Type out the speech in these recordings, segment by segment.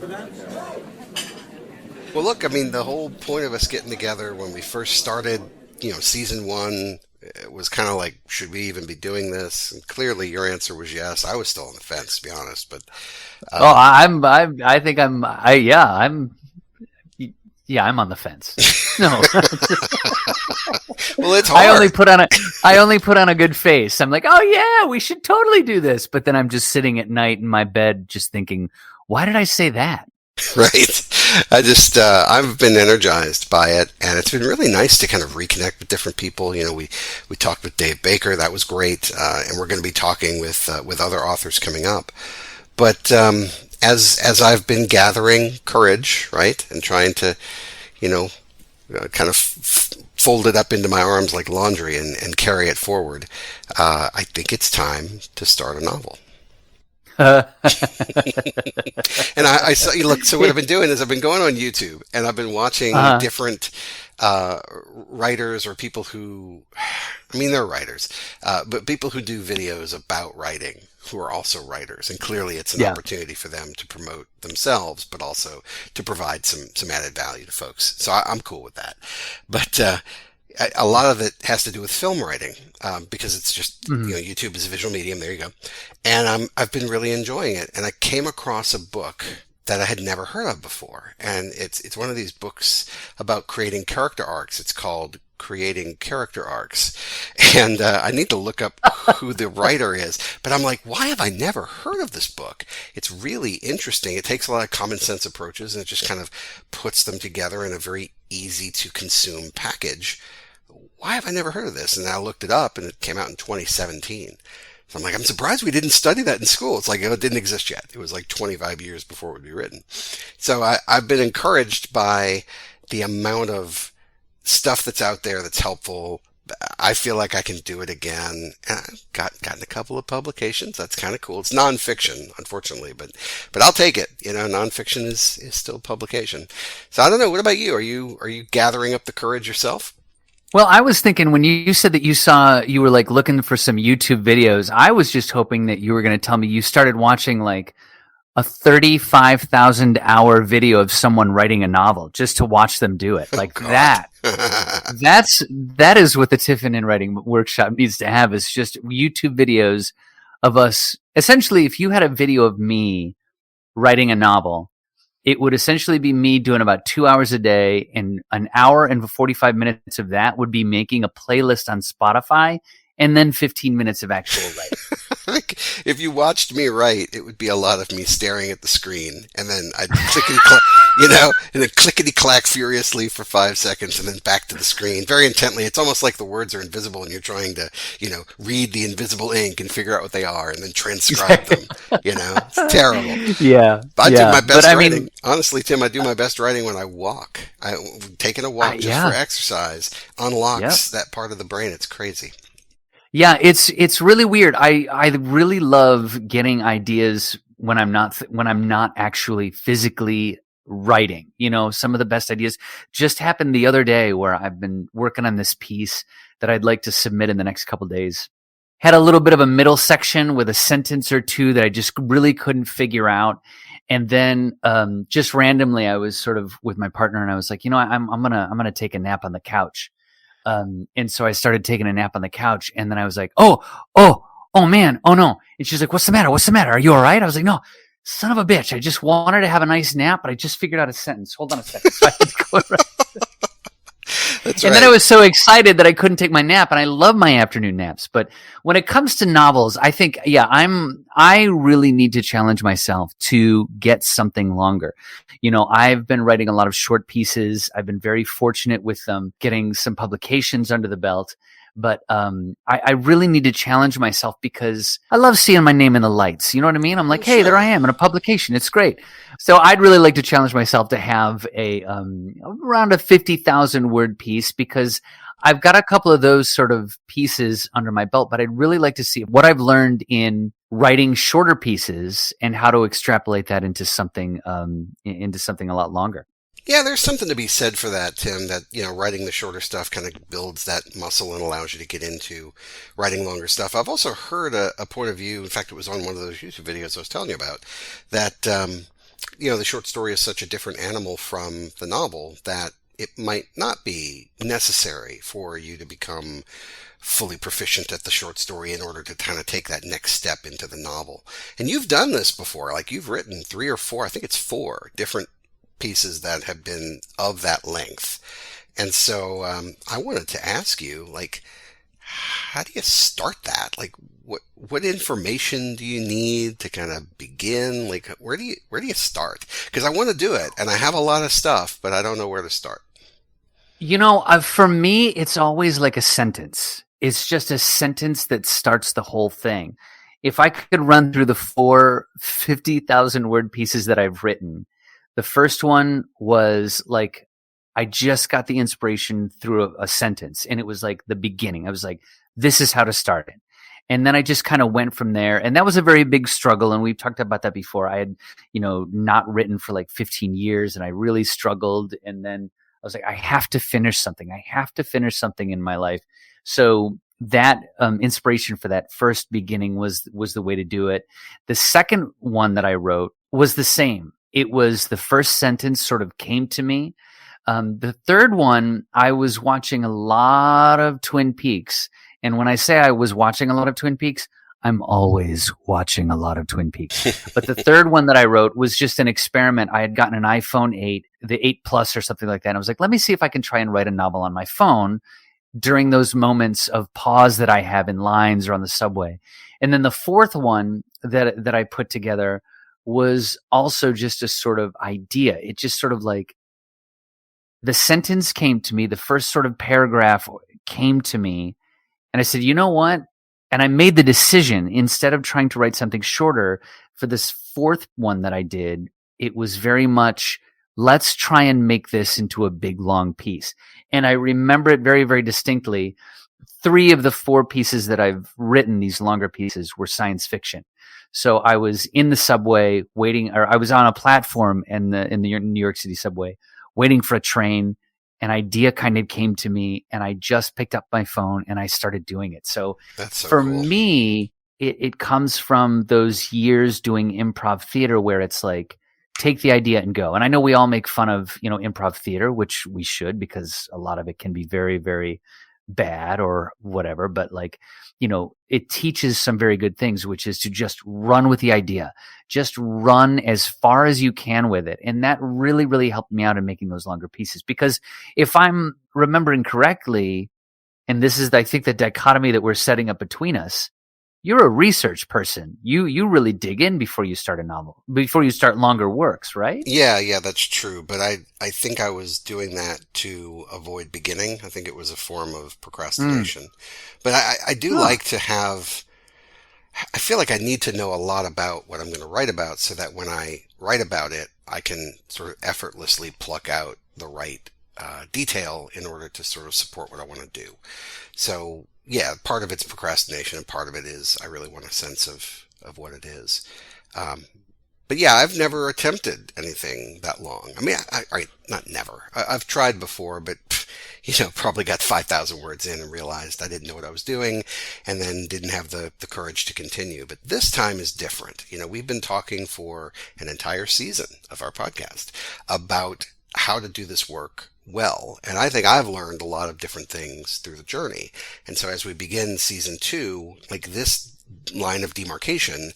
that? Well, look, I mean, the whole point of us getting together when we first started, season one, it was kind of like, should we even be doing this? And clearly, your answer was yes. I was still on the fence, to be honest, but Oh, uh, I think yeah, I'm on the fence. No, well, it's I only hard, put on a, I only put on a good face. I'm like, oh yeah, we should totally do this. But then I'm just sitting at night in my bed, just thinking, why did I say that? right? I've been energized by it, and it's been really nice to kind of reconnect with different people. We talked with Dave Baker, that was great, and we're going to be talking with other authors coming up. But as I've been gathering courage, right, and trying to, you know, kind of fold it up into my arms like laundry and carry it forward, I think it's time to start a novel. And I saw you look. So what I've been doing is I've been going on YouTube and I've been watching uh, different writers or people who, I mean, they're writers, but people who do videos about writing who are also writers. And clearly, it's an yeah. opportunity for them to promote themselves, but also to provide some added value to folks. So I'm cool with that. But a lot of it has to do with film writing, because it's just, Mhm. YouTube is a visual medium. There you go. And I've been really enjoying it. And I came across a book that I had never heard of before. And it's one of these books about creating character arcs. It's called Creating Character Arcs. And I need to look up who the writer is. But I'm like, why have I never heard of this book? It's really interesting. It takes a lot of common sense approaches and it just kind of puts them together in a very easy to consume package. Why have I never heard of this? And I looked it up and it came out in 2017. So I'm like, I'm surprised we didn't study that in school. It's like, it didn't exist yet. It was like 25 years before it would be written. So I've been encouraged by the amount of stuff that's out there that's helpful. I feel like I can do it again. And I've gotten a couple of publications. That's kind of cool. It's nonfiction, unfortunately, but I'll take it. Nonfiction is still publication. So I don't know. What about you? Are you gathering up the courage yourself? Well, I was thinking when you said that you were like looking for some YouTube videos, I was just hoping that you were going to tell me you started watching like a 35,000 hour video of someone writing a novel just to watch them do it. Oh Like God. that. That is what the Tiffin in Writing workshop needs to have, is just YouTube videos of us. Essentially, if you had a video of me writing a novel, it would essentially be me doing about 2 hours a day, and an hour and 45 minutes of that would be making a playlist on Spotify, and then 15 minutes of actual writing. I think if you watched me write, it would be a lot of me staring at the screen, and then I'd clickety clack, and then clickety clack furiously for 5 seconds, and then back to the screen very intently. It's almost like the words are invisible, and you're trying to, read the invisible ink and figure out what they are, and then transcribe them. It's terrible. Yeah, I do yeah. my But best I writing. mean, Honestly, Tim, I do my best writing when I walk. Taking a walk just for yeah, exercise yep. unlocks that part of the brain. It's crazy. Yeah, it's really weird. I really love getting ideas when I'm not actually physically writing. Some of the best ideas just happened the other day where I've been working on this piece that I'd like to submit in the next couple days. Had a little bit of a middle section with a sentence or two that I just really couldn't figure out. And then just randomly I was sort of with my partner and I was like, I'm gonna take a nap on the couch. And so I started taking a nap on the couch, and then I was like, oh man, oh no. And she's like, what's the matter? What's the matter? Are you all right? I was like, no, son of a bitch. I just wanted to have a nice nap, but I just figured out a sentence. Hold on a second. So I had to go That's and then I right. was so excited that I couldn't take my nap, and I love my afternoon naps. But when it comes to novels, I think, yeah, I really need to challenge myself to get something longer. I've been writing a lot of short pieces. I've been very fortunate with getting some publications under the belt. But I really need to challenge myself because I love seeing my name in the lights. You know what I mean? I'm like, hey, there I Sure. am in a publication. It's great. So I'd really like to challenge myself to have around a 50,000 word piece, because I've got a couple of those sort of pieces under my belt. But I'd really like to see what I've learned in writing shorter pieces and how to extrapolate that into something a lot longer. Yeah, there's something to be said for that, Tim, that, writing the shorter stuff kind of builds that muscle and allows you to get into writing longer stuff. I've also heard a point of view, in fact, it was on one of those YouTube videos I was telling you about, that the short story is such a different animal from the novel that it might not be necessary for you to become fully proficient at the short story in order to kind of take that next step into the novel. And you've done this before. Like, you've written 3 or 4, I think it's 4 different pieces that have been of that length. And so I wanted to ask you, like, how do you start that? Like, what information do you need to kind of begin? Like, where do you start? Because I want to do it, and I have a lot of stuff, but I don't know where to start. For me, it's always like a sentence. It's just a sentence that starts the whole thing. If I could run through the 450,000 word pieces that I've written, the first one was like, I just got the inspiration through a sentence, and it was like the beginning. I was like, this is how to start it. And then I just kind of went from there. And that was a very big struggle. And we've talked about that before. I had, not written for like 15 years, and I really struggled. And then I was like, I have to finish something. I have to finish something in my life. So that inspiration for that first beginning was the way to do it. The second one that I wrote was the same. It was the first sentence sort of came to me. The third one, I was watching a lot of Twin Peaks. And when I say I was watching a lot of Twin Peaks, I'm always watching a lot of Twin Peaks. But the third one that I wrote was just an experiment. I had gotten an iPhone 8, the 8 Plus or something like that. And I was like, let me see if I can try and write a novel on my phone during those moments of pause that I have in lines or on the subway. And then the fourth one that I put together was also just a sort of idea. It just sort of like, the sentence came to me, the first sort of paragraph came to me, and I said, you know what? And I made the decision, instead of trying to write something shorter, for this fourth one that I did, it was very much, let's try and make this into a big, long piece. And I remember it very, very distinctly. 3 of the 4 pieces that I've written, these longer pieces, were science fiction. So I was in the subway waiting, or I was on a platform in the New York City subway, waiting for a train. An idea kind of came to me, and I just picked up my phone and I started doing it. So That's so for cool. me, it comes from those years doing improv theater where it's like, take the idea and go. And I know we all make fun of, improv theater, which we should, because a lot of it can be very, very bad or whatever. But like, it teaches some very good things, which is to just run with the idea, just run as far as you can with it. And that really, really helped me out in making those longer pieces. Because if I'm remembering correctly, and this is, I think, the dichotomy that we're setting up between us, you're a research person. You really dig in before you start a novel, before you start longer works, right? Yeah, that's true. But I think I was doing that to avoid beginning. I think it was a form of procrastination. But I do like to have, I feel like I need to know a lot about what I'm going to write about so that when I write about it, I can sort of effortlessly pluck out the right detail in order to sort of support what I want to do. So yeah, part of it's procrastination and part of it is I really want a sense of what it is. Um, but yeah, I've never attempted anything that long. I mean, not never. I've tried before, but probably got 5,000 words in and realized I didn't know what I was doing, and then didn't have the courage to continue. But this time is different. We've been talking for an entire season of our podcast about how to do this work well. And I think I've learned a lot of different things through the journey. And so as we begin season 2, like, this line of demarcation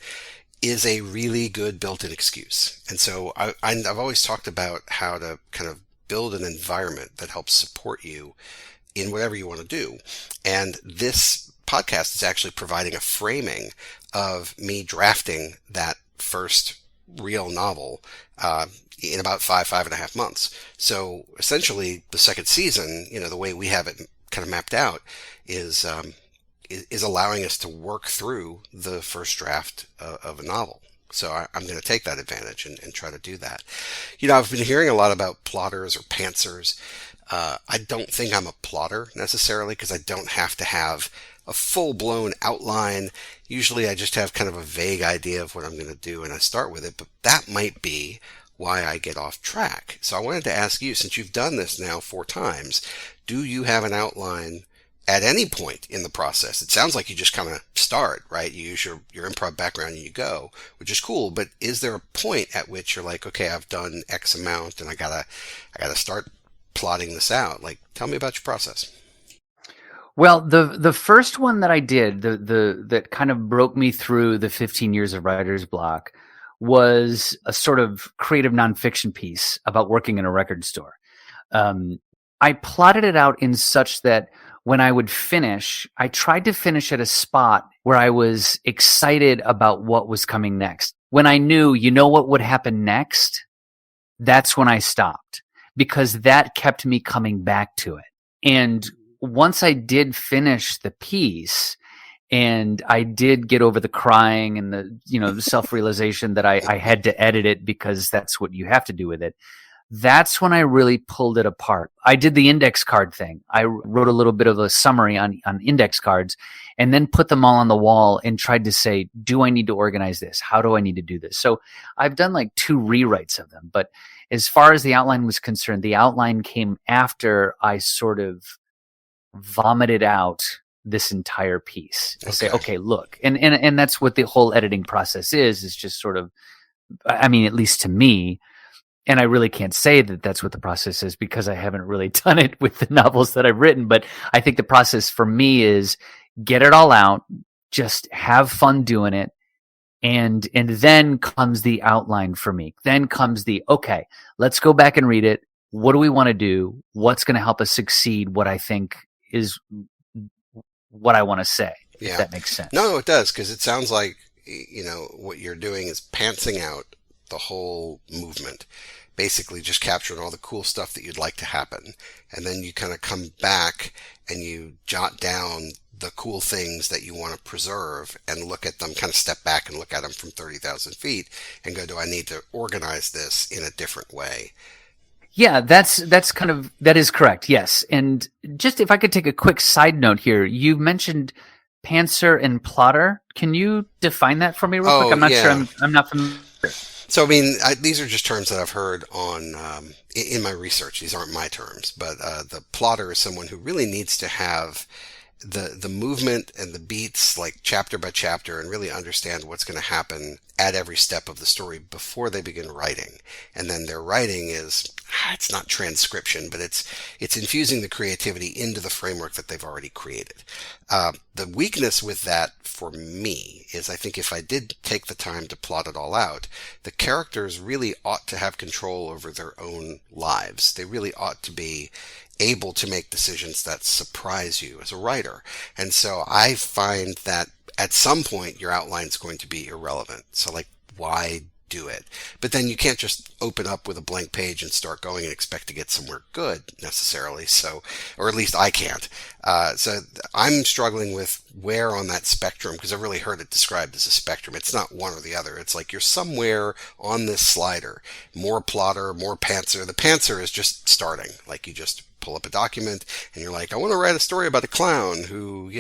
is a really good built-in excuse. And so I've always talked about how to kind of build an environment that helps support you in whatever you want to do. And this podcast is actually providing a framing of me drafting that first real novel in about 5.5 months. So essentially, the second season, the way we have it kind of mapped out, is allowing us to work through the first draft of a novel. So I'm going to take that advantage and try to do that. I've been hearing a lot about plotters or pantsers. I don't think I'm a plotter necessarily, because I don't have to have a full-blown outline. Usually I just have kind of a vague idea of what I'm going to do and I start with it, but that might be why I get off track. So I wanted to ask you, since you've done this now 4 times, do you have an outline at any point in the process? It sounds like you just kind of start, right? You use your improv background and you go, which is cool. But is there a point at which you're like, okay, I've done X amount and I gotta start plotting this out? Like, tell me about your process. Well, the first one that I did, the that kind of broke me through the 15 years of writer's block, was a sort of creative nonfiction piece about working in a record store. Um, I plotted it out in such that when I would finish, I tried to finish at a spot where I was excited about what was coming next. When I knew, you know what would happen next, that's when I stopped, because that kept me coming back to it. And once I did finish the piece, and I did get over the crying and the self-realization that I had to edit it because that's what you have to do with it. That's when I really pulled it apart. I did the index card thing. I wrote a little bit of a summary on index cards and then put them all on the wall and tried to say, do I need to organize this? How do I need to do this? So I've done like 2 rewrites of them. But as far as the outline was concerned, the outline came after I sort of vomited out this entire piece. I say, okay, look, and that's what the whole editing process is just sort of, I mean, at least to me, and I really can't say that that's what the process is because I haven't really done it with the novels that I've written. But I think the process for me is get it all out, just have fun doing it. And then comes the outline for me. Then comes okay, let's go back and read it. What do we want to do? What's going to help us succeed? What I think is what I want to say. Yeah. If that makes sense. No, it does, because it sounds like, what you're doing is pantsing out the whole movement, basically just capturing all the cool stuff that you'd like to happen. And then you kind of come back and you jot down the cool things that you want to preserve and look at them, kind of step back and look at them from 30,000 feet and go, do I need to organize this in a different way? Yeah, that is correct. Yes. And just if I could take a quick side note here, you mentioned pantser and plotter. Can you define that for me real quick? I'm not sure. I'm not familiar. So, I mean, these are just terms that I've heard on in my research. These aren't my terms, but the plotter is someone who really needs to have the movement and the beats like chapter by chapter and really understand what's going to happen at every step of the story before they begin writing. And then their writing is, it's not transcription, but it's infusing the creativity into the framework that they've already created. The weakness with that for me is I think if I did take the time to plot it all out, the characters really ought to have control over their own lives. They really ought to be able to make decisions that surprise you as a writer. And so I find that at some point your outline is going to be irrelevant. So like, why do it? But then you can't just open up with a blank page and start going and expect to get somewhere good necessarily. So, or at least I can't. So I'm struggling with where on that spectrum, because I've really heard it described as a spectrum. It's not one or the other. It's like you're somewhere on this slider, more plotter, more pantser. The pantser is just starting, like you just pull up a document and you're like, I want to write a story about a clown who,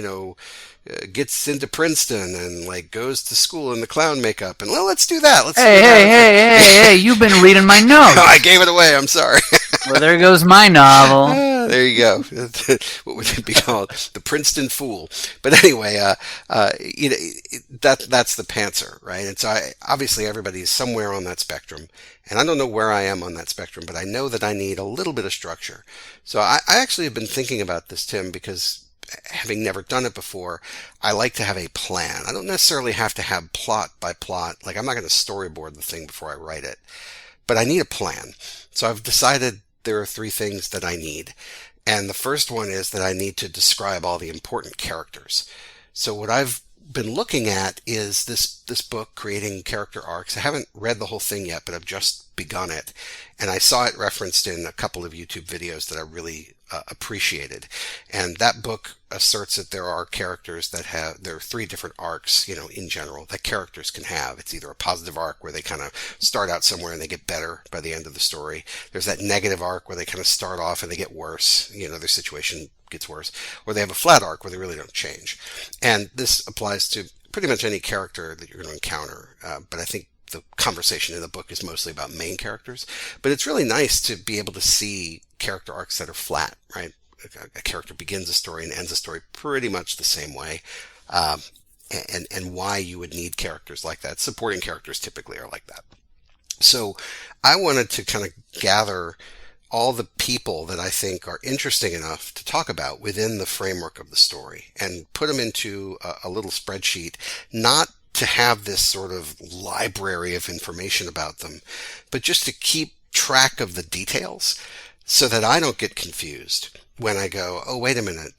gets into Princeton and like goes to school in the clown makeup, and well, let's do that. Hey, you've been reading my notes. I gave it away. I'm sorry. Well, there goes my novel. There you go. What would it be called? The Princeton Fool. But anyway, that's the pantser, right? And so obviously everybody is somewhere on that spectrum, and I don't know where I am on that spectrum, but I know that I need a little bit of structure. So I actually have been thinking about this, Tim, because having never done it before, I like to have a plan. I don't necessarily have to have plot by plot. Like, I'm not going to storyboard the thing before I write it, but I need a plan. So I've decided there are 3 things that I need. And the first one is that I need to describe all the important characters. So what I've been looking at is this book, Creating Character Arcs. I haven't read the whole thing yet, but I've just begun it. And I saw it referenced in a couple of YouTube videos that I really appreciated. And that book asserts that there are characters there are 3 different arcs, in general, that characters can have. It's either a positive arc where they kind of start out somewhere and they get better by the end of the story. There's that negative arc where they kind of start off and they get worse, their situation gets worse, or they have a flat arc where they really don't change. And this applies to pretty much any character that you're going to encounter. But I think the conversation in the book is mostly about main characters. But it's really nice to be able to see character arcs that are flat, right? a character begins a story and ends a story pretty much the same way. Um, and why you would need characters like that. Supporting characters typically are like that. So I wanted to kind of gather all the people that I think are interesting enough to talk about within the framework of the story and put them into a little spreadsheet, not to have this sort of library of information about them, but just to keep track of the details so that I don't get confused when I go, oh, wait a minute,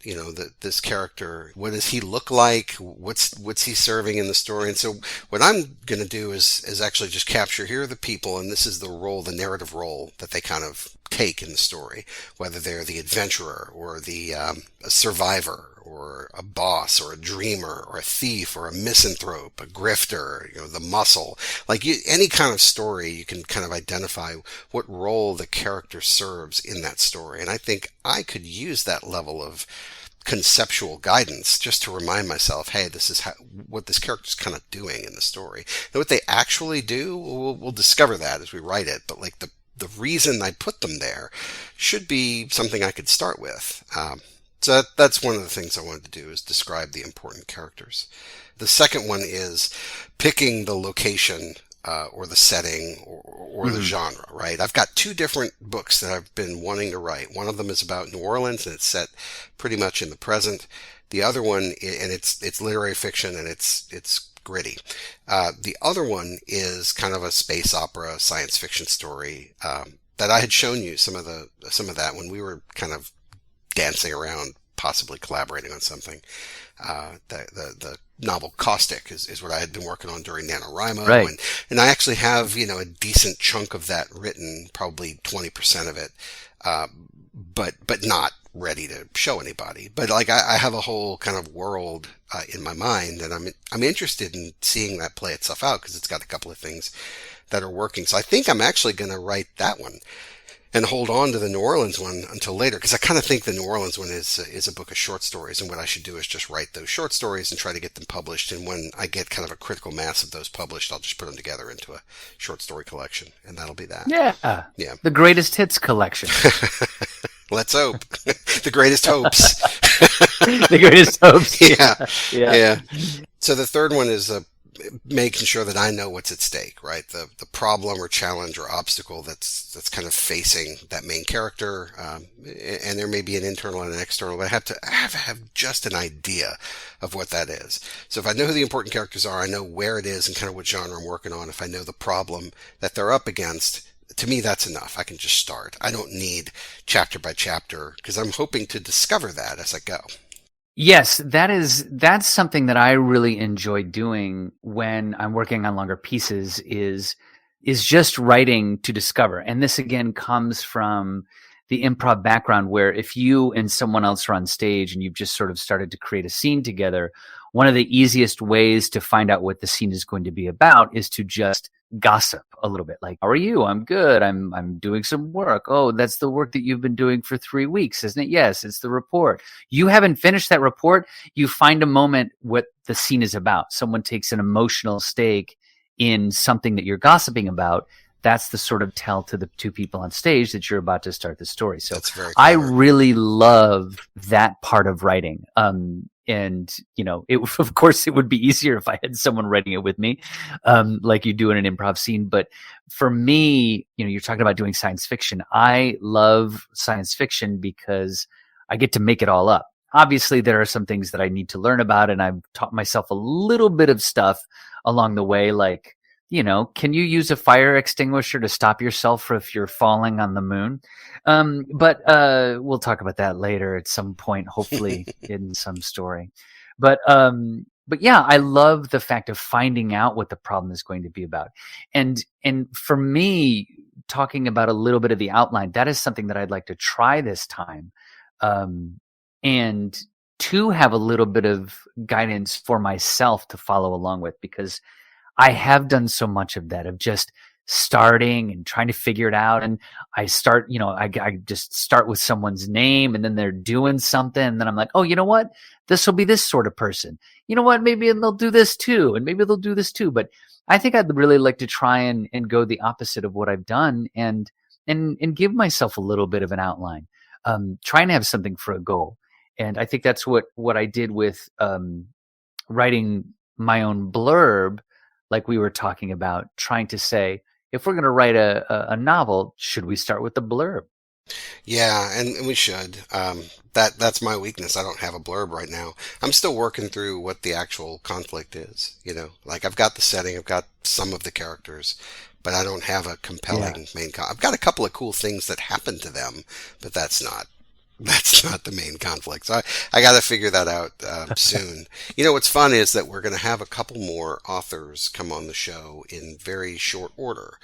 this character, what does he look like? What's he serving in the story? And so what I'm going to do is actually just capture, here are the people, and this is the role, the narrative role that they kind of take in the story, whether they're the adventurer or the a survivor or a boss or a dreamer or a thief or a misanthrope, a grifter, the muscle. Like any kind of story, you can kind of identify what role the character serves in that story. And I think I could use that level of conceptual guidance just to remind myself, hey, this is what this character's kind of doing in the story. Now, what they actually do, we'll discover that as we write it. But like the reason I put them there should be something I could start with. So that's one of the things I wanted to do, is describe the important characters. The second one is picking the location or the setting or the genre, right? I've got two different books that I've been wanting to write. One of them is about New Orleans, and it's set pretty much in the present. The other one, and it's literary fiction, and it's gritty. The other one is kind of a space opera, science fiction story that I had shown you some of that when we were kind of dancing around, possibly collaborating on something. The novel Caustic is what I had been working on during NaNoWriMo. Right. And I actually have, a decent chunk of that written, probably 20% of it, but not ready to show anybody. But like I have a whole kind of world in my mind, and I'm interested in seeing that play itself out, because it's got a couple of things that are working. So I think I'm actually going to write that one and hold on to the New Orleans one until later, because I kind of think the New Orleans one is a book of short stories, and what I should do is just write those short stories and try to get them published. And when I get kind of a critical mass of those published, I'll just put them together into a short story collection, and that'll be that. Yeah. The greatest hits collection. Let's hope. The greatest hopes. The greatest hopes. Yeah. So the third one is making sure that I know what's at stake, right? The problem or challenge or obstacle that's kind of facing that main character, and there may be an internal and an external, but I have to have just an idea of what that is. So if I know who the important characters are, I know where it is and kind of what genre I'm working on. If I know the problem that they're up against, to me, that's enough. I can just start. I don't need chapter by chapter, because I'm hoping to discover that as I go. Yes, that's something that I really enjoy doing when I'm working on longer pieces is just writing to discover. And this again comes from the improv background, where if you and someone else are on stage and you've just sort of started to create a scene together, one of the easiest ways to find out what the scene is going to be about is to just gossip a little bit. Like, how are you? I'm good. I'm doing some work. Oh, that's the work that you've been doing for 3 weeks, isn't it? Yes, it's the report. You haven't finished that report. You find a moment what the scene is about. Someone takes an emotional stake in something that you're gossiping about. That's the sort of tell to the two people on stage that you're about to start the story. So that's very clever. I really love that part of writing. And of course it would be easier if I had someone writing it with me, like you do in an improv scene. But for me, you're talking about doing science fiction. I love science fiction because I get to make it all up. Obviously, there are some things that I need to learn about, and I've taught myself a little bit of stuff along the way, like, can you use a fire extinguisher to stop yourself if you're falling on the moon? But we'll talk about that later at some point, hopefully in some story. But yeah, I love the fact of finding out what the problem is going to be about. And for me, talking about a little bit of the outline, that is something that I'd like to try this time. And to have a little bit of guidance for myself to follow along with, because I have done so much of that, of just starting and trying to figure it out. And I start, I just start with someone's name, and then they're doing something. And then I'm like, oh, you know what? This will be this sort of person. You know what? Maybe they'll do this too. And maybe they'll do this too. But I think I'd really like to try and go the opposite of what I've done and give myself a little bit of an outline. trying to have something for a goal. And I think that's what I did with writing my own blurb, like we were talking about, trying to say, if we're going to write a novel, should we start with the blurb? Yeah, and we should. That's my weakness. I don't have a blurb right now. I'm still working through what the actual conflict is. Like I've got the setting, I've got some of the characters, but I don't have a compelling I've got a couple of cool things that happen to them, but that's not the main conflict. So I got to figure that out soon. What's fun is that we're going to have a couple more authors come on the show in very short order.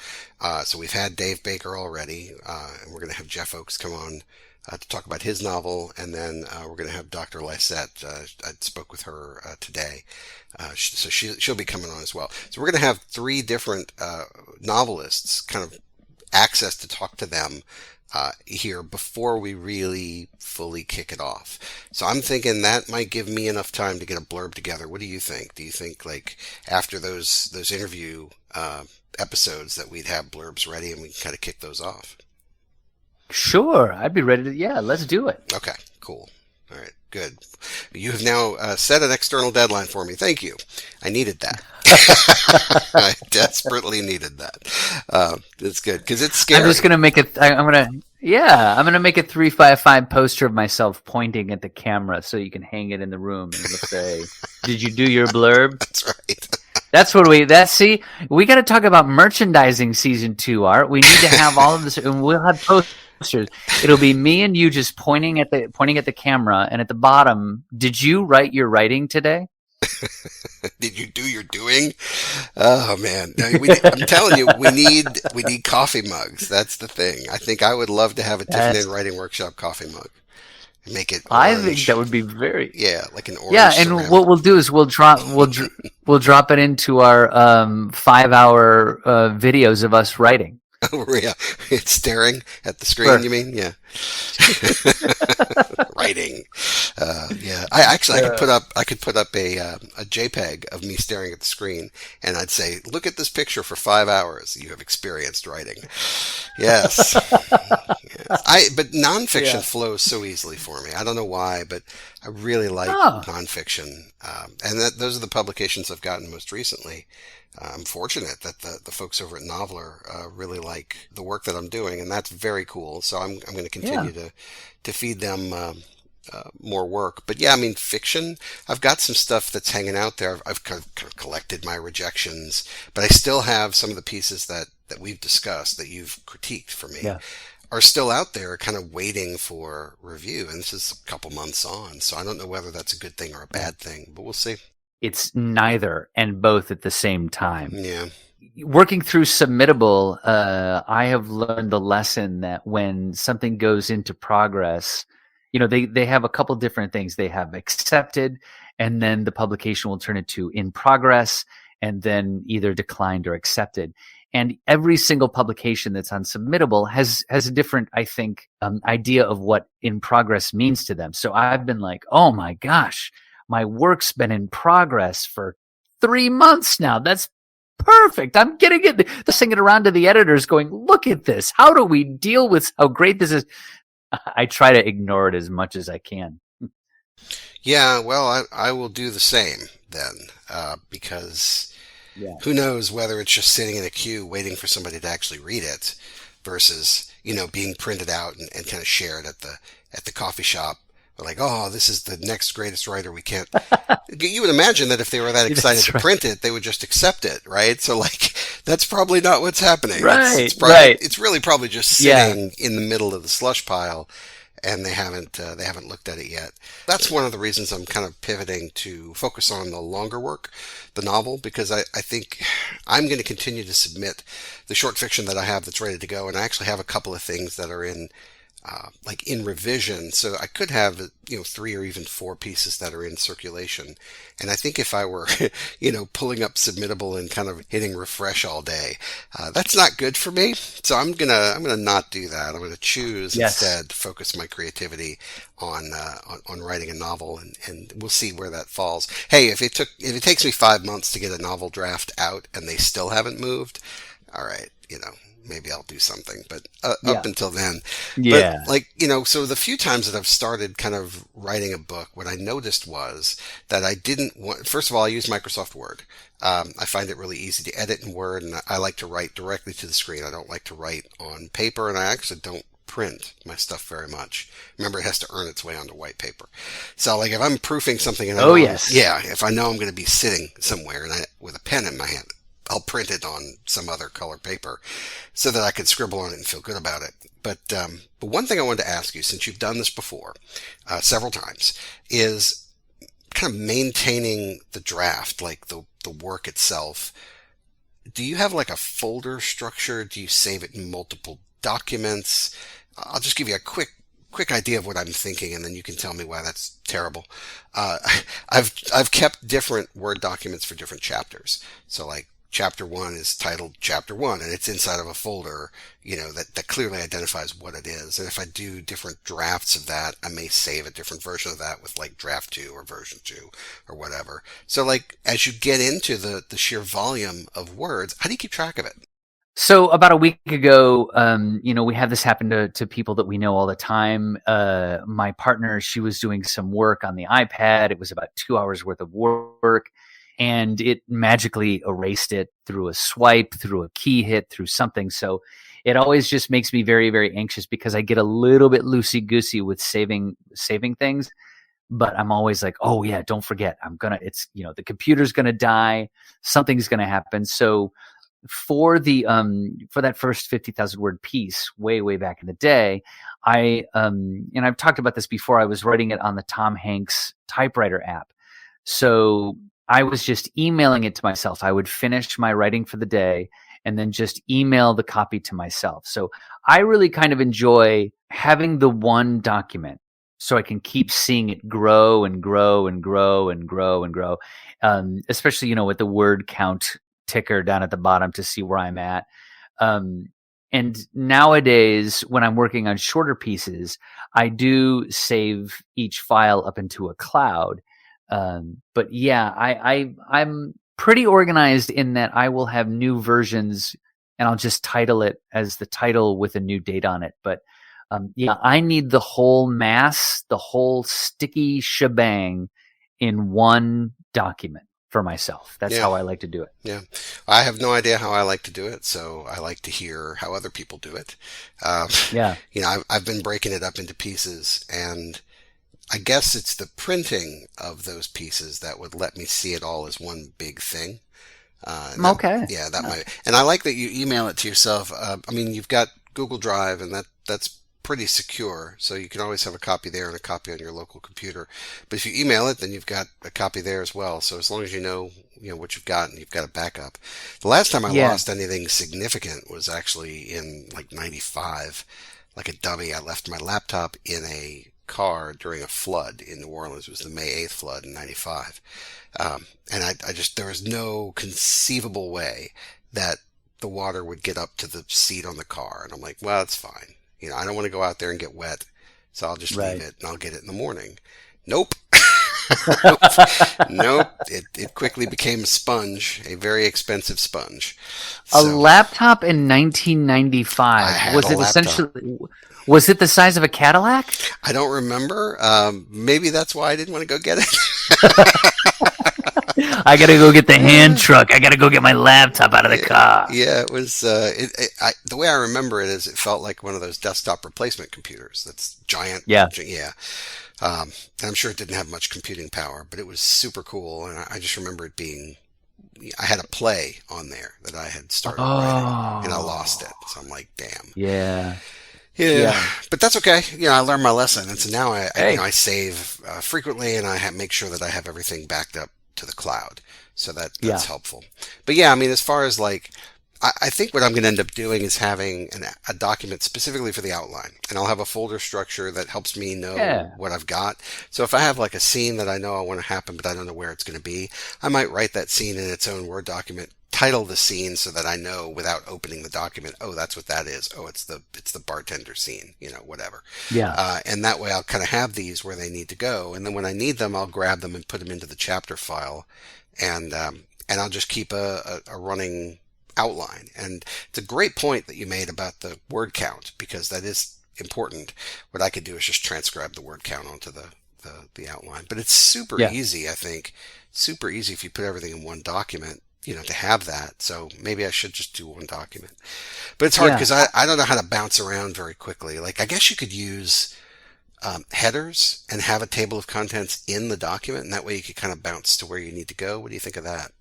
So we've had Dave Baker already, and we're going to have Jeff Oakes come on to talk about his novel, and then we're going to have Dr. Lysette. I spoke with her today, so she'll be coming on as well. So we're going to have three different novelists, kind of access to talk to them here before we really fully kick it off. So I'm thinking that might give me enough time to get a blurb together. What do you think? Do you think like after those interview episodes that we'd have blurbs ready and we can kind of kick those off? Sure, I'd be ready to. Yeah, let's do it. Okay, cool. All right, good. You have now set an external deadline for me. Thank you. I needed that. I desperately needed that. It's good because it's scary. I'm just gonna make it. I'm gonna make a 3x5 poster of myself pointing at the camera so you can hang it in the room and it'll say, "Did you do your blurb?" That's right. See, we got to talk about merchandising season 2, Art. We need to have all of this, and we'll have posters. It'll be me and you just pointing at the camera, and at the bottom, did you write your writing today? Did you do your doing? Oh man, I'm telling you, we need coffee mugs. That's the thing. I think I would love to have a Tiffany Writing Workshop coffee mug. Make it orange. I think that would be very like an orange. Yeah, and ceramic. what we'll do is we'll drop it into our 5-hour videos of us writing. Oh yeah, it's staring at the screen. Sure. You mean? Yeah. Writing. Yeah. I could put up a JPEG of me staring at the screen, and I'd say, "Look at this picture for 5 hours. You have experienced writing." Yes. Yes. But nonfiction flows so easily for me. I don't know why, but I really like nonfiction, and those are the publications I've gotten most recently. I'm fortunate that the folks over at Noveler really like the work that I'm doing, and that's very cool. So I'm going to continue to feed them more work. But yeah, I mean, fiction, I've got some stuff that's hanging out there. I've kind of collected my rejections, but I still have some of the pieces that we've discussed that you've critiqued for me are still out there kind of waiting for review. And this is a couple months on, so I don't know whether that's a good thing or a bad thing, but we'll see. It's neither and both at the same time. Yeah. Working through Submittable, I have learned the lesson that when something goes into progress, they have a couple different things. They have accepted, and then the publication will turn it to in progress, and then either declined or accepted. And every single publication that's on Submittable has a different, I think, idea of what in progress means to them. So I've been like, oh my gosh, my work's been in progress for 3 months now. That's perfect. I'm getting it. They're singing it around to the editors going, look at this. How do we deal with how great this is? I try to ignore it as much as I can. Yeah, well, I will do the same then, because who knows whether it's just sitting in a queue waiting for somebody to actually read it versus, being printed out and kind of shared at the coffee shop. Like, oh, this is the next greatest writer. We can't. You would imagine that if they were that excited to print it, they would just accept it, right? So, like, that's probably not what's happening. Right, It's really probably just sitting in the middle of the slush pile, and they haven't looked at it yet. That's one of the reasons I'm kind of pivoting to focus on the longer work, the novel, because I think I'm going to continue to submit the short fiction that I have that's ready to go, and I actually have a couple of things that are in revision. So I could have, 3 or even 4 pieces that are in circulation. And I think if I were, pulling up Submittable and kind of hitting refresh all day, that's not good for me. So I'm going to not do that. I'm going to choose instead focus my creativity on writing a novel, and we'll see where that falls. Hey, if it takes me 5 months to get a novel draft out and they still haven't moved, all right, maybe I'll do something. But up Yeah. until then, but Yeah. like, so the few times that I've started kind of writing a book, what I noticed was that I didn't want, first of all, I use Microsoft Word. I find it really easy to edit in Word, and I like to write directly to the screen. I don't like to write on paper, and I actually don't print my stuff very much. Remember, it has to earn its way onto white paper. So, like, if I'm proofing something and I Oh, know, yes. if I know I'm going to be sitting somewhere and with a pen in my hand, I'll print it on some other color paper so that I can scribble on it and feel good about it. But one thing I wanted to ask you, since you've done this before several times, is kind of maintaining the draft, like the work itself. Do you have like a folder structure? Do you save it in multiple documents? I'll just give you a quick idea of what I'm thinking, and then you can tell me why that's terrible. Uh, I've kept different Word documents for different chapters. So like chapter one is titled chapter one, and it's inside of a folder, that clearly identifies what it is. And if I do different drafts of that, I may save a different version of that with like draft two or version two or whatever. So like as you get into the sheer volume of words, how do you keep track of it? So about a week ago, we had this happen to people that we know all the time. My partner, she was doing some work on the iPad. It was about 2 hours worth of work, and it magically erased it through a swipe, through a key hit, through something. So it always just makes me very, very anxious because I get a little bit loosey-goosey with saving things. But I'm always like, oh yeah, don't forget. The computer's gonna die. Something's gonna happen. So for that first 50,000 word piece way back in the day, and I've talked about this before, I was writing it on the Tom Hanks typewriter app. So I was just emailing it to myself. I would finish my writing for the day and then just email the copy to myself. So I really kind of enjoy having the one document so I can keep seeing it grow and grow and grow and grow and grow. Especially, with the word count ticker down at the bottom to see where I'm at. And nowadays, when I'm working on shorter pieces, I do save each file up into a cloud. But yeah, I'm pretty organized in that I will have new versions and I'll just title it as the title with a new date on it. But yeah, I need the whole mass, the whole sticky shebang in one document for myself. That's Yeah. how I like to do it. Yeah, I have no idea how I like to do it, so I like to hear how other people do it. Um, Yeah. I've been breaking it up into pieces, and I guess it's the printing of those pieces that would let me see it all as one big thing. Okay. Yeah, that might. And I like that you email it to yourself. I mean, you've got Google Drive, and that's pretty secure, so you can always have a copy there and a copy on your local computer. But if you email it, then you've got a copy there as well. So as long as you know what you've got and you've got a backup. The last time I Yeah. lost anything significant was actually in like '95, like a dummy. I left my laptop in a car during a flood in New Orleans. It was the May 8th flood in '95. And I just, there was no conceivable way that the water would get up to the seat on the car. And I'm like, well, it's fine. I don't want to go out there and get wet, so I'll just Right. leave it and I'll get it in the morning. Nope. Nope. It quickly became a sponge, a very expensive sponge. A So laptop in I 1995. had Was a it laptop. essentially? Was it the size of a Cadillac? I don't remember. Maybe that's why I didn't want to go get it. I gotta go get the hand truck. I gotta go get my laptop out of the car. Yeah, it was. The way I remember it is, it felt like one of those desktop replacement computers. That's giant. Yeah. Yeah. And I'm sure it didn't have much computing power, but it was super cool. And I just remember it being. I had a play on there that I had started writing, and I lost it. So I'm like, damn. Yeah. Yeah, Yeah. but that's okay. I learned my lesson, and so now Hey. I save frequently, and make sure that I have everything backed up to the cloud, so that's Yeah. helpful. But yeah, I mean, as far as like, I think what I'm going to end up doing is having a document specifically for the outline, and I'll have a folder structure that helps me know Yeah. what I've got. So if I have like a scene that I know I want to happen, but I don't know where it's going to be, I might write that scene in its own Word document, title the scene so that I know without opening the document, oh, that's what that is. Oh, it's the bartender scene, whatever. Yeah. And that way I'll kind of have these where they need to go, and then when I need them, I'll grab them and put them into the chapter file, and I'll just keep a running outline. And it's a great point that you made about the word count, because that is important. What I could do is just transcribe the word count onto the outline. But it's super Yeah. easy, I think. Super easy if you put everything in one document, to have that. So maybe I should just do one document. But it's hard Yeah. because I don't know how to bounce around very quickly. Like, I guess you could use headers and have a table of contents in the document, and that way you could kind of bounce to where you need to go. What do you think of that?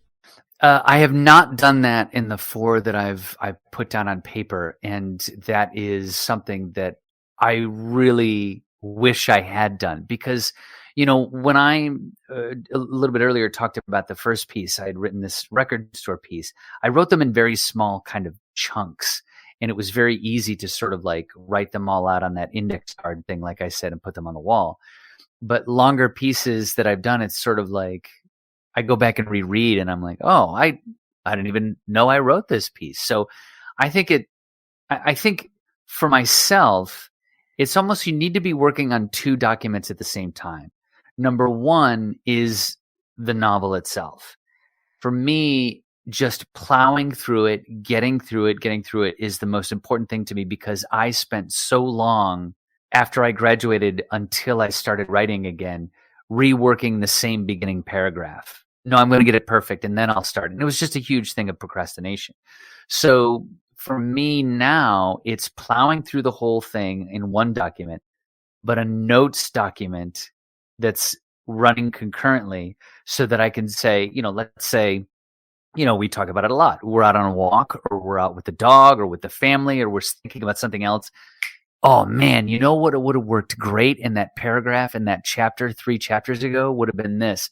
I have not done that in the 4 that I've put down on paper, and that is something that I really wish I had done because, when I a little bit earlier talked about the first piece, I had written this record store piece. I wrote them in very small kind of chunks, and it was very easy to sort of like write them all out on that index card thing, like I said, and put them on the wall. But longer pieces that I've done, it's sort of like I go back and reread and I'm like, oh, I didn't even know I wrote this piece. So I think I think for myself, it's almost you need to be working on 2 documents at the same time. Number 1 is the novel itself. For me, just plowing through it, getting through it is the most important thing to me because I spent so long after I graduated until I started writing again, reworking the same beginning paragraph. No, I'm going to get it perfect and then I'll start. And it was just a huge thing of procrastination. So for me now, it's plowing through the whole thing in one document, but a notes document that's running concurrently so that I can say, let's say, we talk about it a lot. We're out on a walk or we're out with the dog or with the family or we're thinking about something else. Oh man, you know what it would have worked great in that paragraph in that chapter 3 chapters ago would have been this.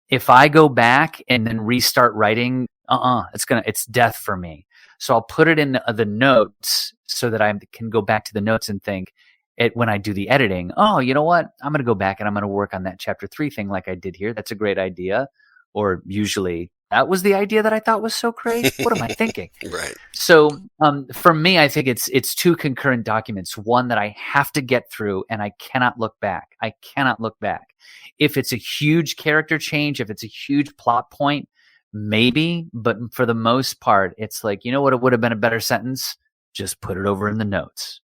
If I go back and then restart writing, it's death for me. So I'll put it in the notes so that I can go back to the notes and think it when I do the editing. Oh, you know what? I'm going to go back and I'm going to work on that chapter 3 thing like I did here. That's a great idea. Or usually that was the idea that I thought was so great. What am I thinking? Right. So for me, I think it's 2 concurrent documents. One that I have to get through and I cannot look back. I cannot look back. If it's a huge character change, if it's a huge plot point, maybe. But for the most part, it's like, you know what? It would have been a better sentence. Just put it over in the notes.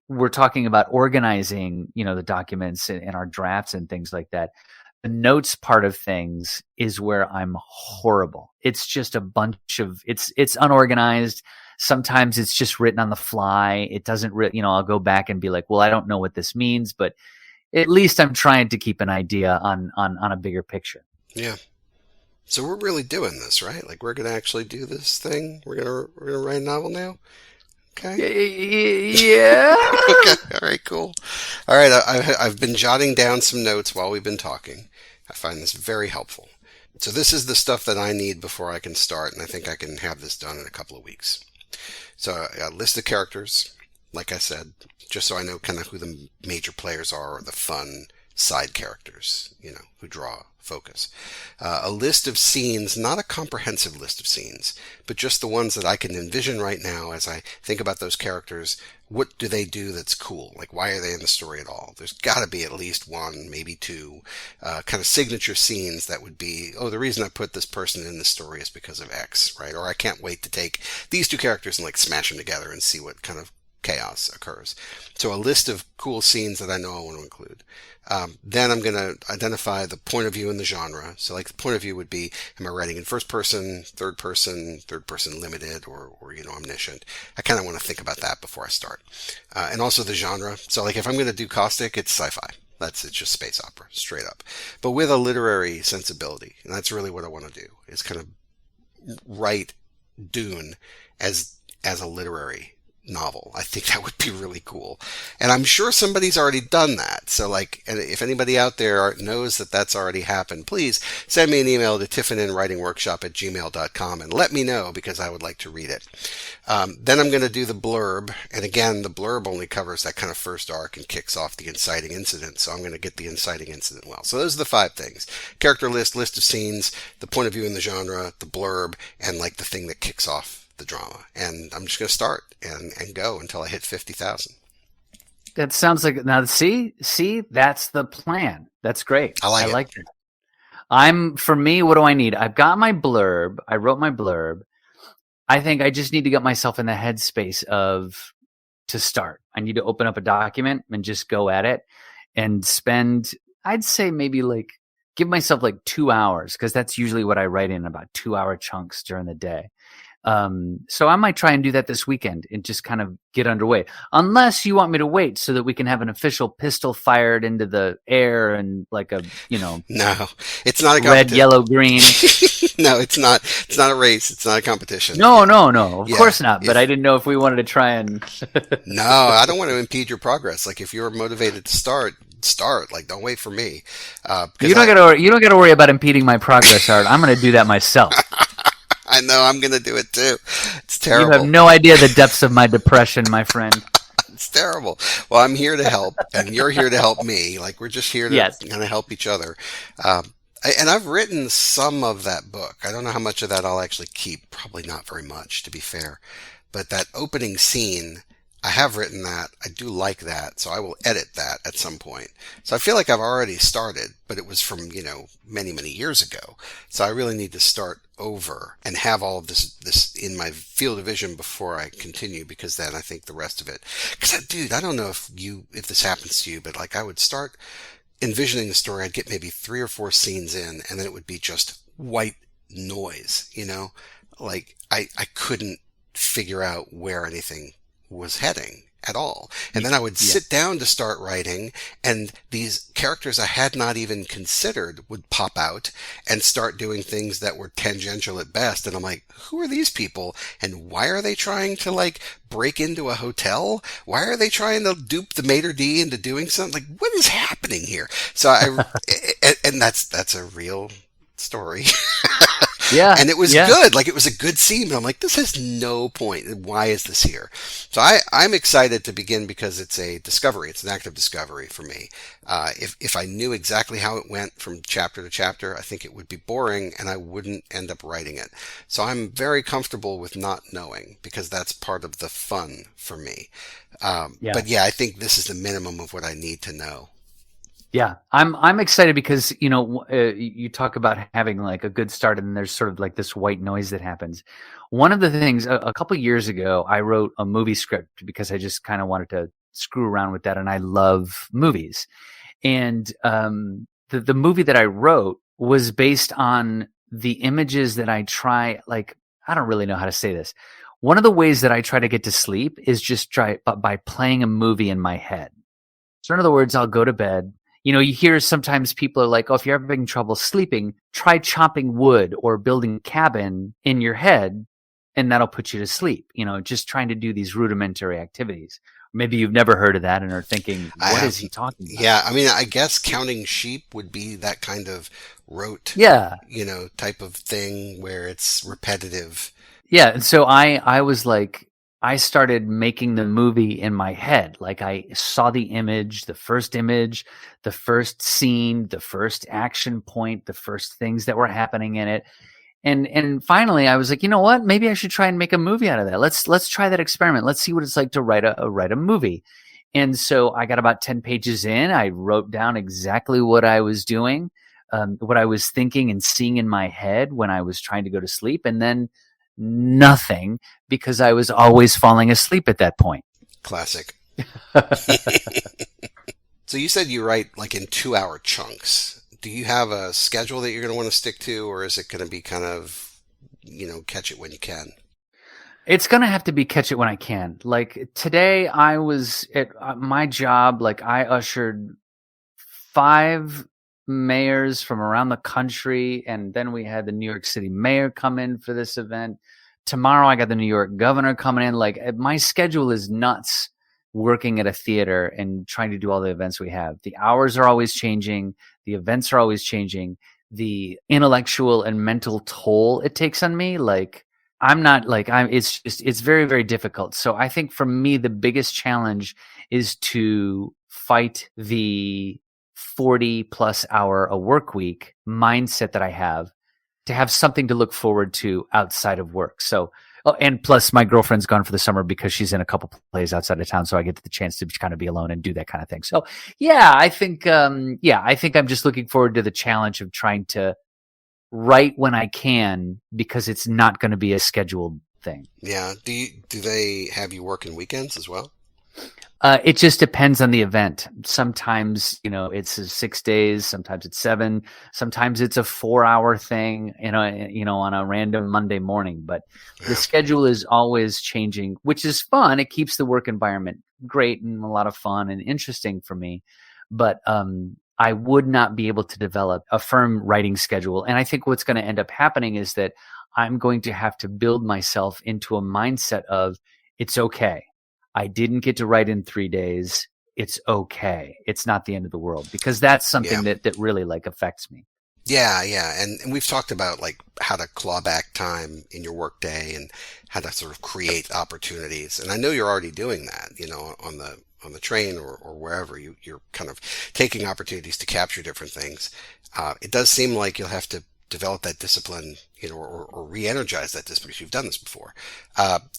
We're talking about organizing, the documents and our drafts and things like that. The notes part of things is where I'm horrible. It's just a bunch of it's unorganized. Sometimes it's just written on the fly. It doesn't I'll go back and be like, well, I don't know what this means, but at least I'm trying to keep an idea on a bigger picture. Yeah. So we're really doing this, right? Like, we're going to actually do this thing. We're gonna write a novel now. Okay. Yeah. Okay. All right. Cool. All right. I've been jotting down some notes while we've been talking. I find this very helpful. So this is the stuff that I need before I can start, and I think I can have this done in a couple of weeks. So a list of characters, like I said, just so I know kind of who the major players are or the fun side characters, who draw focus. A list of scenes, not a comprehensive list of scenes, but just the ones that I can envision right now as I think about those characters. What do they do that's cool? Like, why are they in the story at all? There's got to be at least 1, maybe 2, kind of signature scenes that would be, oh, the reason I put this person in the story is because of X, right? Or I can't wait to take these 2 characters and like smash them together and see what kind of chaos occurs. So a list of cool scenes that I know I want to include. Then I'm going to identify the point of view and the genre. So like the point of view would be, am I writing in first person limited, or omniscient? I kind of want to think about that before I start. And also the genre. So like if I'm going to do caustic, it's sci-fi. It's just space opera, straight up. But with a literary sensibility. And that's really what I want to do, is kind of write Dune as a literary novel. I think that would be really cool. And I'm sure somebody's already done that. So like, and if anybody out there knows that that's already happened, please send me an email to tiffinenwritingworkshop@gmail.com and let me know, because I would like to read it. Then I'm going to do the blurb. And again, the blurb only covers that kind of first arc and kicks off the inciting incident. So I'm going to get the inciting incident well. So those are the 5 things: character list of scenes, the point of view in the genre, the blurb, and like the thing that kicks off the drama. And I'm just going to start and go until I hit 50,000. That sounds like, now see, that's the plan. That's great. I like it. For me, what do I need? I've got my blurb. I wrote my blurb. I think I just need to get myself in the headspace of to start. I need to open up a document and just go at it and spend, I'd say maybe like give myself like 2 hours, because that's usually what I write in, about 2 hour chunks during the day. So I might try and do that this weekend and just kind of get underway. Unless you want me to wait so that we can have an official pistol fired into the air and like a, No, it's not a red, competition. yellow, green. No, it's not. It's not a race. It's not a competition. No, Of Yeah. course not. But I didn't know if we wanted to try and. No, I don't want to impede your progress. Like if you're motivated to start, start. Like don't wait for me. You don't got to worry about impeding my progress, Art. I'm going to do that myself. I know I'm going to do it too. It's You terrible. have no idea the depths of my depression, my friend. It's terrible. Well, I'm here to help, and you're here to help me. Like we're just here to Yes. kind of help each other. And I've written some of that book. I don't know how much of that I'll actually keep. Probably not very much, to be fair. But that opening scene, I have written that. I do like that, so I will edit that at some point. So I feel like I've already started, but it was from, many, many years ago. So I really need to start over and have all of this in my field of vision before I continue, because then I think the rest of it, because dude, I don't know if this happens to you, but like I would start envisioning the story. I'd get maybe 3 or 4 scenes in, and then it would be just white noise, like I couldn't figure out where anything was heading at all. And then I would sit down to start writing, and these characters I had not even considered would pop out and start doing things that were tangential at best. And I'm like, who are these people? And why are they trying to like break into a hotel? Why are they trying to dupe the maitre d' into doing something? Like, what is happening here? So and that's a real story. Yeah. And it was good. Like it was a good scene. But I'm like, this has no point. Why is this here? So I'm excited to begin because it's a discovery. It's an active discovery for me. If I knew exactly how it went from chapter to chapter, I think it would be boring and I wouldn't end up writing it. So I'm very comfortable with not knowing, because that's part of the fun for me. But yeah, I think this is the minimum of what I need to know. Yeah, I'm excited because you talk about having like a good start, and there's sort of like this white noise that happens. One of the things a couple years ago, I wrote a movie script because I just kind of wanted to screw around with that, and I love movies. And the movie that I wrote was based on the images that I try. Like, I don't really know how to say this. One of the ways that I try to get to sleep is just by playing a movie in my head. So in other words, I'll go to bed. You hear sometimes people are like, oh, if you're having trouble sleeping, try chopping wood or building a cabin in your head, and that'll put you to sleep. Just trying to do these rudimentary activities. Maybe you've never heard of that and are thinking, what is he talking about? Yeah, I mean, I guess counting sheep would be that kind of rote, type of thing where it's repetitive. Yeah, and so I was like, I started making the movie in my head. Like I saw the image, the first scene, the first action point, the first things that were happening in it. And finally I was like, you know what? Maybe I should try and make a movie out of that. Let's try that experiment. Let's see what it's like to write a movie. And so I got about 10 pages in. I wrote down exactly what I was doing, what I was thinking and seeing in my head when I was trying to go to sleep. And then nothing, because I was always falling asleep at that point. Classic. So you said you write like in 2-hour chunks. Do you have a schedule that you're going to want to stick to, or is it going to be kind of, catch it when you can? It's going to have to be catch it when I can. Like today I was at my job, like I ushered 5 mayors from around the country, and then we had the New York City mayor come in for this event. Tomorrow I got the New York governor coming in. Like my schedule is nuts, working at a theater and trying to do all the events we have. The hours are always changing, the events are always changing, the intellectual and mental toll it takes on me, like it's very, very difficult. So I think for me the biggest challenge is to fight the 40 plus hour a work week mindset that I have, to have something to look forward to outside of work. So, and plus my girlfriend's gone for the summer because she's in a couple plays outside of town. So I get the chance to kind of be alone and do that kind of thing. So I think I'm just looking forward to the challenge of trying to write when I can, because it's not going to be a scheduled thing. Yeah. Do they have you working weekends as well? It just depends on the event. Sometimes, it's 6 days. Sometimes it's 7. Sometimes it's a 4-hour thing, on a random Monday morning. But the Yeah. schedule is always changing, which is fun. It keeps the work environment great and a lot of fun and interesting for me. But I would not be able to develop a firm writing schedule. And I think what's going to end up happening is that I'm going to have to build myself into a mindset of it's okay. I didn't get to write in 3 days. It's okay. It's not the end of the world, because that's something that really like affects me. Yeah, yeah. And we've talked about like how to claw back time in your workday and how to sort of create opportunities. And I know you're already doing that, on the train or wherever you're kind of taking opportunities to capture different things. It does seem like you'll have to develop that discipline, or re-energize that discipline, because you've done this before,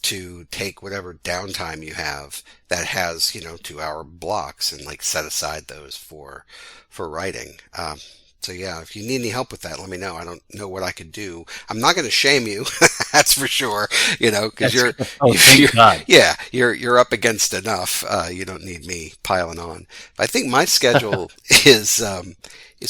to take whatever downtime you have that has, 2-hour blocks and like set aside those for writing. So yeah, if you need any help with that, let me know. I don't know what I could do. I'm not going to shame you, that's for sure. Because Thank God. yeah, you're up against enough. You don't need me piling on. But I think my schedule is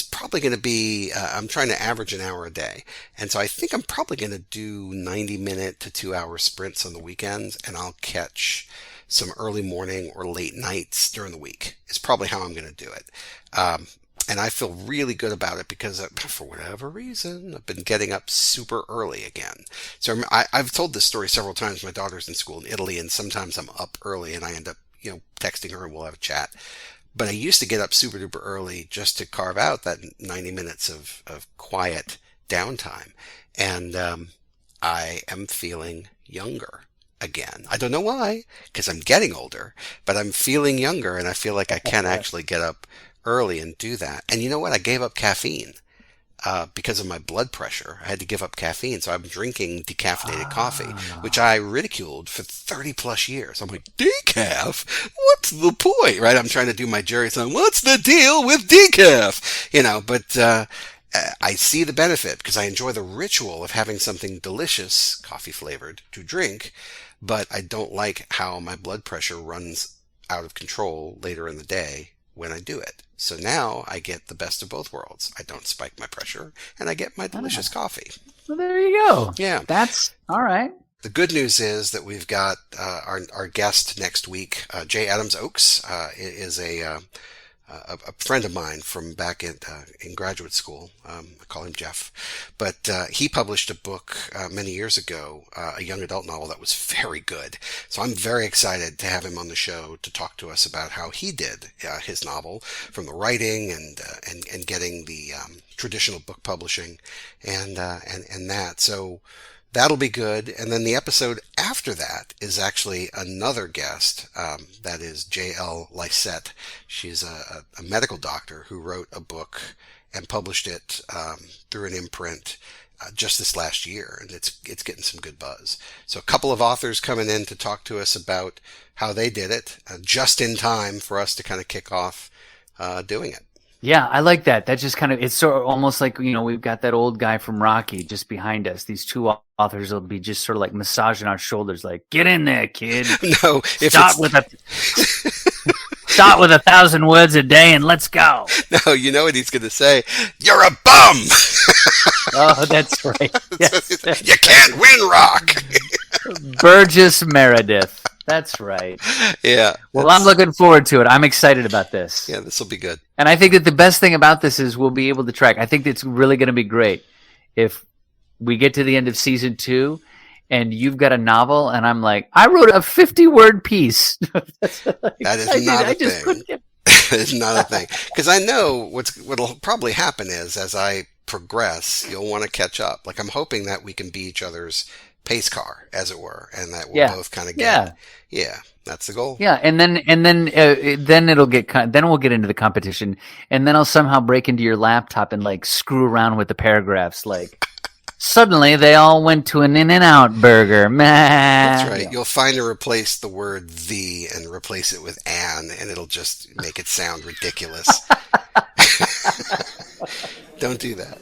probably going to be. I'm trying to average an hour a day, and so I think I'm probably going to do 90-minute to 2-hour sprints on the weekends, and I'll catch some early morning or late nights during the week. Is probably how I'm going to do it. And I feel really good about it because, for whatever reason, I've been getting up super early again. So I've told this story several times. My daughter's in school in Italy, and sometimes I'm up early and I end up, texting her and we'll have a chat. But I used to get up super duper early just to carve out that 90 minutes of quiet downtime. And I am feeling younger again. I don't know why, because I'm getting older, but I'm feeling younger, and I feel like I can actually get up early and do that. And you know what? I gave up caffeine because of my blood pressure. I had to give up caffeine, so I'm drinking decaffeinated coffee, which I ridiculed for 30 plus years. I'm like, decaf? What's the point? Right? I'm trying to do my Jerry song. What's the deal with decaf? But I see the benefit because I enjoy the ritual of having something delicious, coffee flavored, to drink, but I don't like how my blood pressure runs out of control later in the day when I do it. So now I get the best of both worlds. I don't spike my pressure, and I get my delicious coffee. Well, there you go. Yeah. That's all right. The good news is that we've got our guest next week. Jay Adams Oaks is a friend of mine from back in graduate school. I call him Jeff. But he published a book many years ago, a young adult novel that was very good. So I'm very excited to have him on the show to talk to us about how he did his novel, from the writing and getting the traditional book publishing and that. So that'll be good. And then the episode after that is actually another guest. That is J.L. Lysette. She's a medical doctor who wrote a book and published it through an imprint just this last year. And it's getting some good buzz. So a couple of authors coming in to talk to us about how they did it, just in time for us to kind of kick off doing it. Yeah, I like that. That just kind of, it's sort of almost like, we've got that old guy from Rocky just behind us. These two authors will be just sort of like massaging our shoulders, like, get in there, kid. No, start with 1,000 words a day and let's go. No, you know what he's going to say? You're a bum. Oh, that's right. Yes, you can't win, Rock. Burgess Meredith. That's right. Yeah. Well, I'm looking forward to it. I'm excited about this. Yeah, this will be good. And I think that the best thing about this is we'll be able to track. I think it's really going to be great if we get to the end of season 2 and you've got a novel and I'm like, I wrote a 50-word piece. That is not a thing. That is not a thing. Because I know what'll probably happen is, as I progress, you'll want to catch up. Like, I'm hoping that we can be each other's pace car, as it were, and that we'll both kind of get. Yeah, that's the goal. Yeah, and then it'll get then we'll get into the competition, and then I'll somehow break into your laptop and like screw around with the paragraphs, like suddenly they all went to an In-N-Out burger. That's right. You'll find to replace the word "the" and replace it with "an," and it'll just make it sound ridiculous. Don't do that.